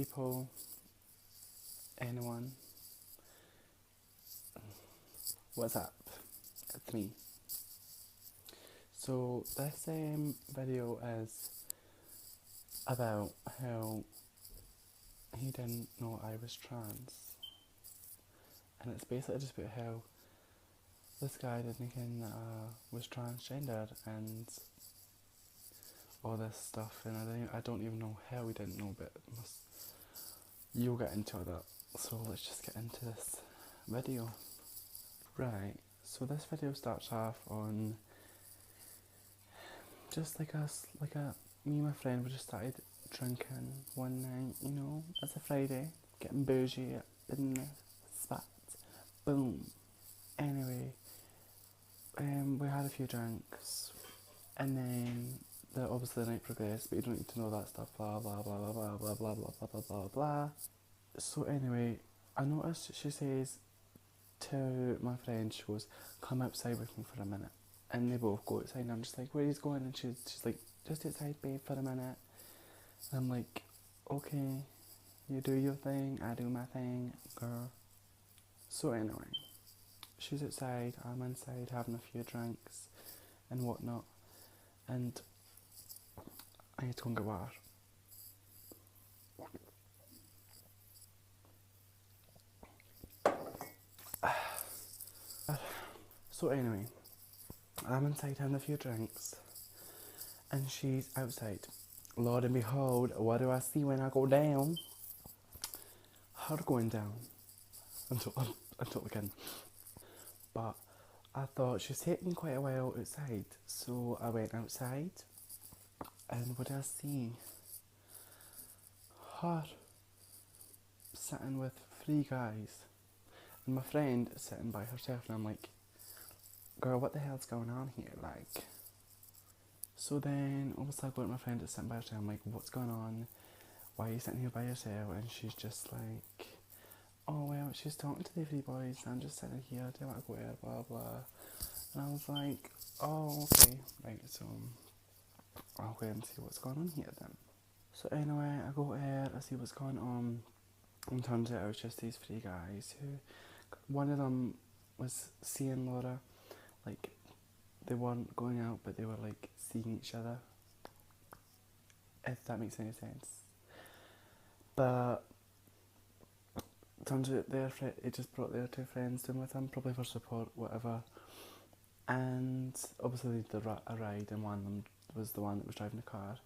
people, anyone, what's up? It's me. So this video is about how he didn't know I was trans, and it's basically just about how this guy didn't think was transgender and all this stuff, and I don't even know how he didn't know, but you'll get into that. So let's just get into this video. Right, so this video starts off on just like me and my friend, we just started drinking one night, you know, it's a Friday, getting bougie in the spot, boom. Anyway, we had a few drinks, and then obviously the night progressed, but you don't need to know that stuff, blah blah blah blah blah blah blah blah blah blah blah blah. So anyway, I noticed she says to my friend, she goes, come outside with me for a minute. And they both go outside, and I'm just like, where are you going? And she's like, just outside, babe, for a minute. And I'm like, okay, you do your thing, I do my thing, girl. So anyway, she's outside, I'm inside having a few drinks and whatnot, and I need to go and get water. So anyway, I'm inside having a few drinks, and she's outside. Lord and behold, what do I see when I go down? Her going down. Until again. But I thought she's taking quite a while outside, so I went outside, and what did I see? Her sitting with 3 guys, and my friend sitting by herself, and I'm like, girl, what the hell's going on here? Like, so then obviously I go to my friend that's sitting by herself. I'm like, what's going on? Why are you sitting here by yourself? And she's just like, oh well, she's talking to the 3 boys. I'm just sitting here. Do you want to go here? Blah blah. And I was like, oh okay, right. So I'll go and see what's going on here then. So anyway, I go here. I see what's going on. And turns out it was just these 3 guys who, one of them was seeing Laura. Like, they weren't going out, but they were like seeing each other, if that makes any sense. But turns out it just brought their 2 friends in with them, probably for support, whatever. And obviously they did a ride, and one of them was the one that was driving the car.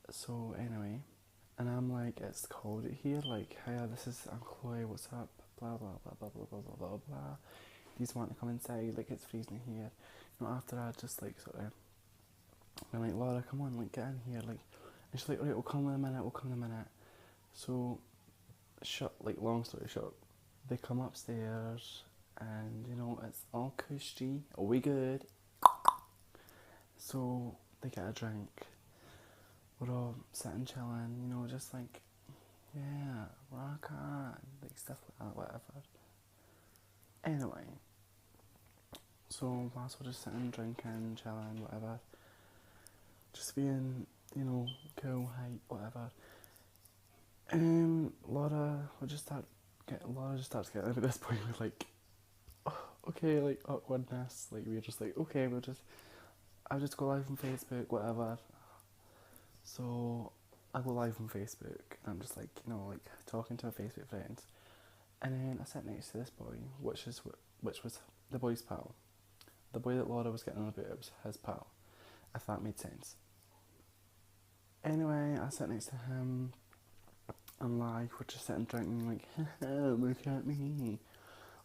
So anyway, and I'm like, it's cold out here, like, hiya, I'm Khloe, what's up, blah blah blah blah blah blah blah blah blah. These want to come inside, like, it's freezing here. You know, after I just like sort of went like, Laura, come on, like, get in here, like. And she's like, alright, we'll come in a minute. So, long story short, they come upstairs, and you know, it's all cushy, are we good? So they get a drink, we're all sitting chilling, you know, just like, yeah, rock on, like stuff like that, whatever. Anyway, so whilst we're just sitting, drinking, chilling, whatever, just being, you know, cool, hype, whatever, Laura just starts getting at this point with like, oh, okay, like awkwardness, like we're just like, okay, I'll just go live on Facebook, whatever. So I go live on Facebook, and I'm just like, you know, like talking to my Facebook friends, and then I sat next to this boy, which was the boy's pal. The boy that Laura was getting on about was his pal, if that made sense. Anyway, I sat next to him, and like, we're just sitting drinking, like, look at me,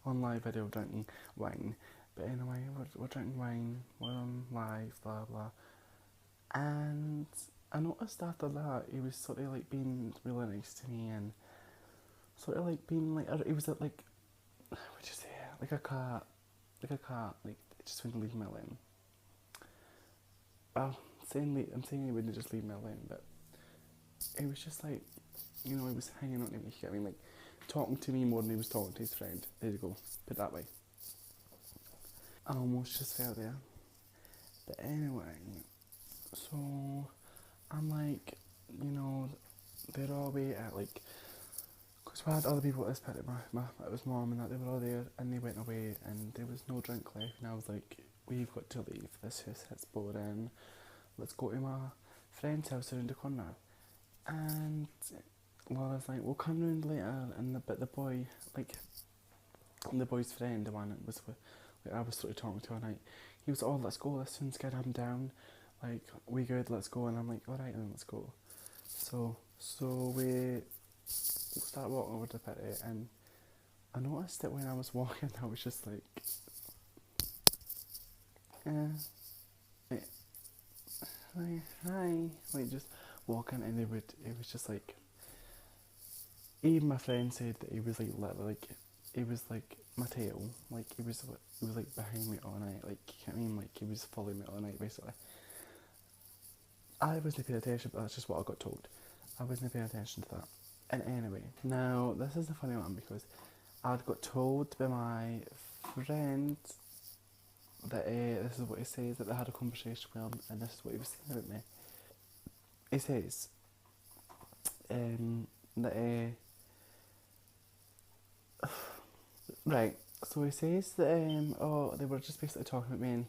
on live video drinking wine. But anyway, we're drinking wine, we're on live, blah blah. And I noticed after that, he was sort of like being really nice to me, and sort of like being like, he was like, what'd you say, like a cat, like, it just wouldn't leave me alone. Well, I'm saying he wouldn't just leave me alone, but it was just like, you know, he was hanging out with me, I mean, like, talking to me more than he was talking to his friend. There you go, put it that way. I almost just fell there. But anyway, so I'm like, you know, they're all away at like, because we had other people at this party, it was mum and that, they were all there and they went away and there was no drink left and I was like, we've got to leave, this house is boring, let's go to my friend's house around the corner. And Laura's like, we'll come round later, and but the boy, like, the boy's friend, the one that was with, like, I was sort of talking to all night, he was, oh, let's go, this soon's good, I'm down, like, we good, let's go, and I'm like, alright then, let's go. So we start walking over to the pity, and I noticed that when I was walking, I was just like, hi, like, just walking, and it was just like, even my friend said that he was like literally like, he was like my tail, like he was like behind me all night, like, you know what I mean, like he was following me all night basically. I wasn't paying attention, but that's just what I got told. I wasn't paying attention to that. And anyway, now this is the funny one because I'd got told by my friend that this is what he says, that they had a conversation with him, and this is what he was saying about me. He says that right, so he says that oh, they were just basically talking about me,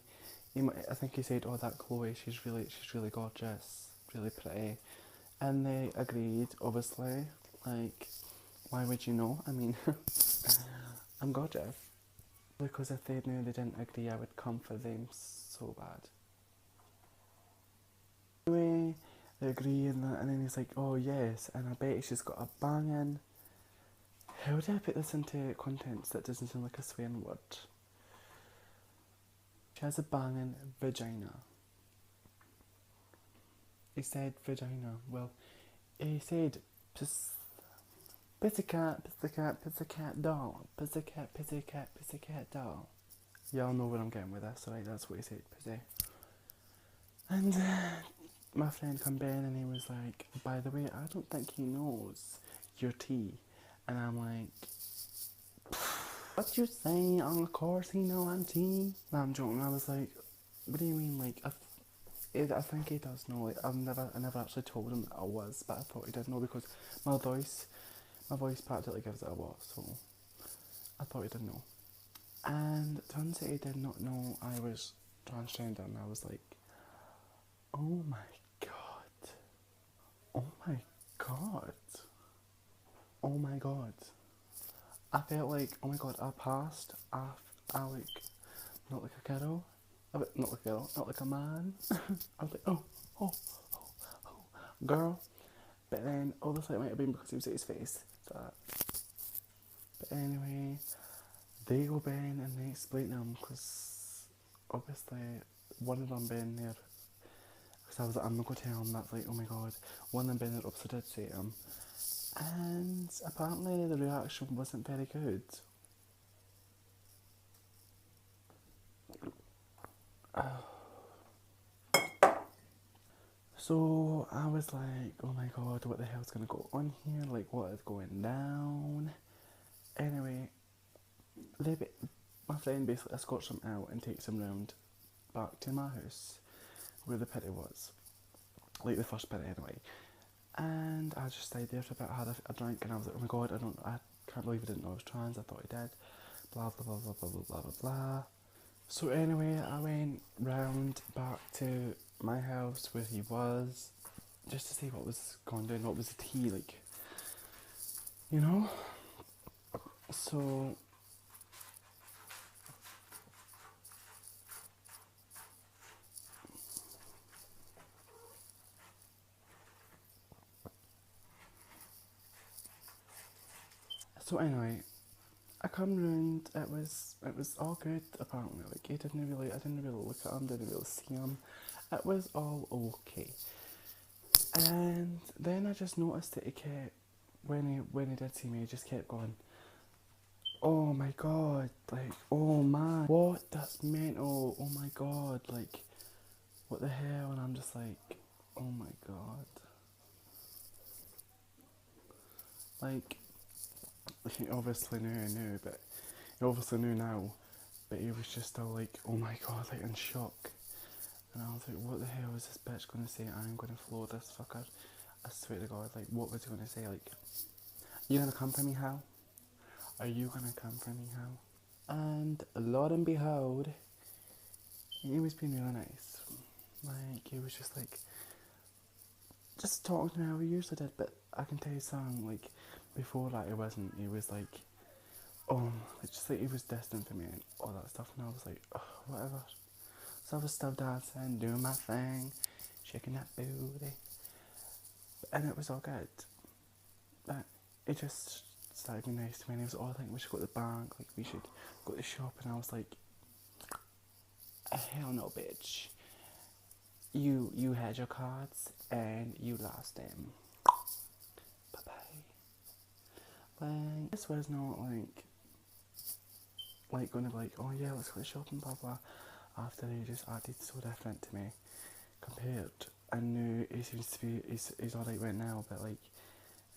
and I think he said, oh, that Khloe, she's really gorgeous, really pretty, and they agreed, obviously, like, why would you know, I mean, I'm gorgeous, because if they knew they didn't agree, I would come for them so bad. Anyway, they agree and that, and then he's like, oh yes, and I bet she's got a banging, how do I put this into context that doesn't sound like a swearing word? She has a banging vagina. He said vagina. Well, he said pussycat, pussycat, pussycat doll. Pussycat, pussycat, pussycat doll. Y'all know where I'm getting with this, right? That's what he said, pussy. And my friend come in and he was like, by the way, I don't think he knows your tea. And I'm like, what you say? Of course he know I'm tea. No, I'm joking. I was like, what do you mean? Like, I think he does know. Like, I never actually told him that I was, but I thought he did know because my voice practically gives it away. So I thought he did know. And it turns out he did not know I was transgender, and I was like, oh my god, oh my god, oh my god. I felt like, oh my god, I passed. I like, not like a girl, not like a girl, not like a man. I was like, oh, girl. But then, obviously it might have been because he was at his face. But anyway, they go Ben and they explain to him because obviously one of them been there. Because I was like, I'm not going to tell him. That's like, oh my god. One of them been there, obviously did say to him. And apparently the reaction wasn't very good. So I was like, oh my god, what the hell's going to go on here? Like, what is going down? Anyway, my friend basically escorts him out and takes him round back to my house where the pity was. Like the first pity anyway. And I just stayed there for a bit, I had a drink, and I was like, oh my god, I can't believe I didn't know I was trans, I thought I did. Blah blah blah blah blah blah blah blah blah. So anyway, I went round back to my house where he was, just to see what was going down, what was the tea, like, you know? So anyway, I come round, it was all good apparently, like I didn't really look at him, didn't really see him, it was all okay. And then I just noticed that he kept, when he did see me, he just kept going, oh my god, like, oh man, what, that's mental, oh my god, like, what the hell, and I'm just like, oh my god. Like, he obviously knew I knew, but he obviously knew now, but he was just still like, oh my god, like in shock. And I was like, what the hell is this bitch going to say? I'm going to floor this fucker. I swear to God, like, what was he gonna say? Like, you gonna come for me, Hal? Are you gonna come for me, Hal? And Lord and behold, he was being really nice. Like, he was just like, just talking to me how he usually did, but I can tell you something, like, before that it wasn't, he was like, it's just like he was distant from me and all that stuff, and I was like, oh, whatever. So I was still dancing, doing my thing, shaking that booty, and it was all good. But it just started being nice to me, and he was all like, we should go to the bank, like, we should go to the shop, and I was like, hell no, bitch. You had your cards, and you lost them. Bye-bye. Like, this was not like going to be like, oh yeah, let's go shopping, blah blah. After he just acted so different to me compared. I knew he seems to be, he's alright right now, but like,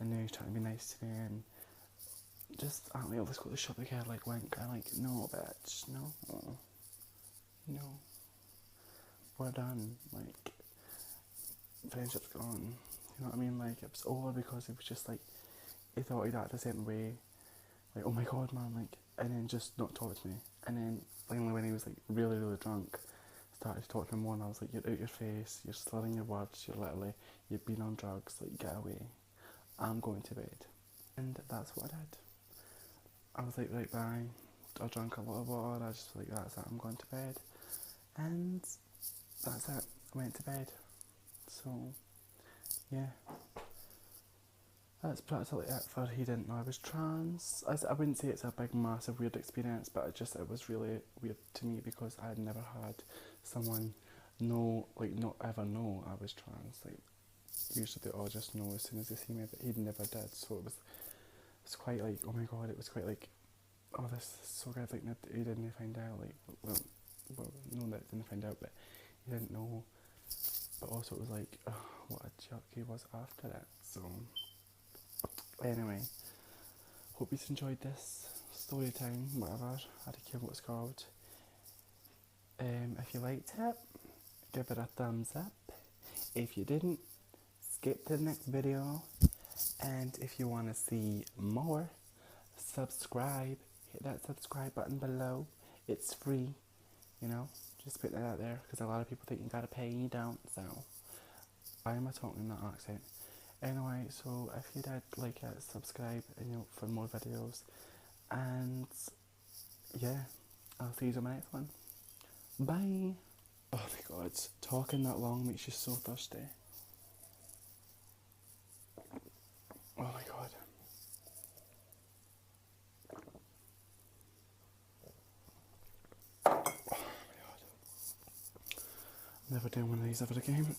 I knew he's trying to be nice to me and just act like, let's go to the shop again, like wink. I'm like, no bitch, no. We're done, like, friendship's gone. You know what I mean? Like, it was over because he was just like, he thought he'd act a certain way, like, oh my god man, like, and then just not talk to me. And then finally when he was like really drunk, started to talk to me more, and I was like, you're out your face, you're slurring your words, you've been on drugs, like, get away, I'm going to bed. And that's what I did. I was like, right, bye. I drank a lot of water, I just was like, that's it, I'm going to bed. And that's it, I went to bed. So, yeah. That's practically it for He Didn't Know I Was Trans. I wouldn't say it's a big, massive, weird experience, but it was really weird to me because I had never had someone not ever know I was trans. Like, usually they all just know as soon as they see me, but he never did. So it's quite like, oh my god, it was quite like, oh, this is so good. Like, he didn't find out. Like, well, no, that didn't find out, but he didn't know. But also it was like, oh, what a jerk he was after it. So. Anyway, hope you enjoyed this story time, whatever, I don't care what it's called. If you liked it, give it a thumbs up. If you didn't, skip to the next video. And if you want to see more, subscribe. Hit that subscribe button below. It's free, just put that out there, because a lot of people think you gotta pay and you don't, so why am I talking in that accent? Anyway, so if you did like it, subscribe, for more videos, and yeah, I'll see you in my next one. Bye. Oh my god, talking that long makes you so thirsty. Oh my god. Oh my god. I'm never doing one of these ever again.